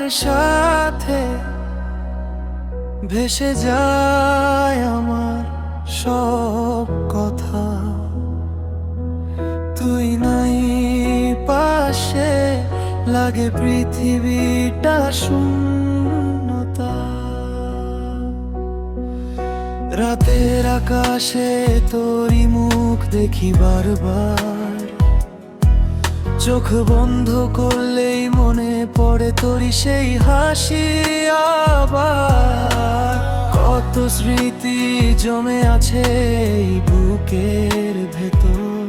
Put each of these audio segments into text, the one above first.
সাথে ভেসে যায় আমার সব কথা। তুই নাই পাশে লাগে পৃথিবীটা শূন্যতা। রাতের আকাশে তোরই মুখ দেখি বারবার, চোখ বন্ধ করলেই মনে পড়ে তোরই সেই হাসি আবার। কত স্মৃতি জমে আছে এই বুকের ভেতর,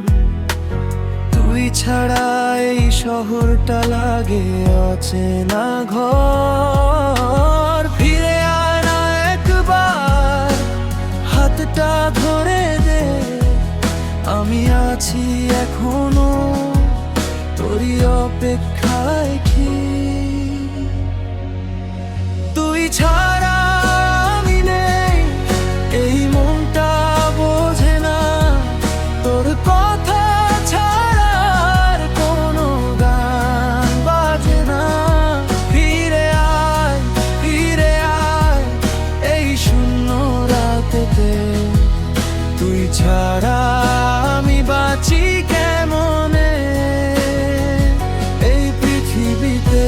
তুই ছাড়া এই শহরটা লাগে অচেনা ঘর। ফিরে আয় না একবার, হাতটা ধরে দে, আমি আছি এখনো তোরই অপেক্ষায়। কি তুই ছাড়া আমি নেই, এই মনটা বোঝে না তোর কথা ছাড়া আর কোনো গান বাজে না। ফিরে আয়, ফিরে আয় এই শূন্য রাতেতে, তুই ছাড়া আমি বাঁচি কেমনে এই পৃথিবীতে।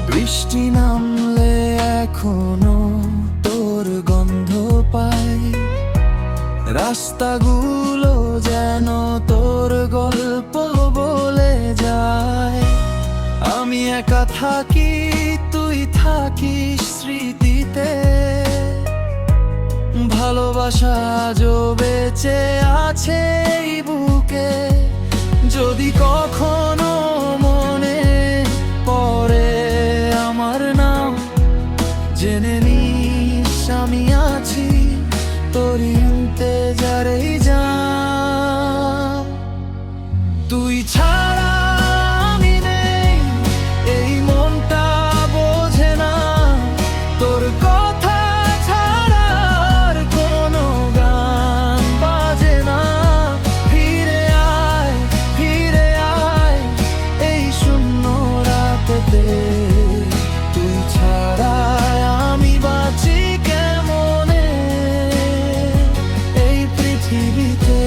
বৃষ্টি নামলে এখনো তোর গন্ধ পাই, রাস্তাগুলো যেন তোর গল্প বলে যায়। আমি একা থাকি, তুই থাকিস স্মৃতিতে, ভালোবাসা আজও বেঁচে আছে এই বুকে। যদি কখনো মনে পড়ে আমার নাম, জেনে নিস আমি আছি তোর ইন্তেজারেই যাম। তুই ছাড়া আমি নেই, এই মনটা বোঝে না তোর কথা ছাড়া আর কোনো গান বাজে না। ফিরে আয়, ফিরে আয় এই শূন্য রাতেতে, তুই ছাড়া আমি বাঁচি কেমনে এই পৃথিবীতে।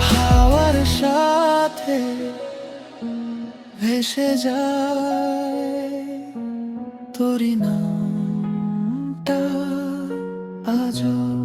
হাওয়ার সাথে ভেসে যায় তোরই নামটা আজও।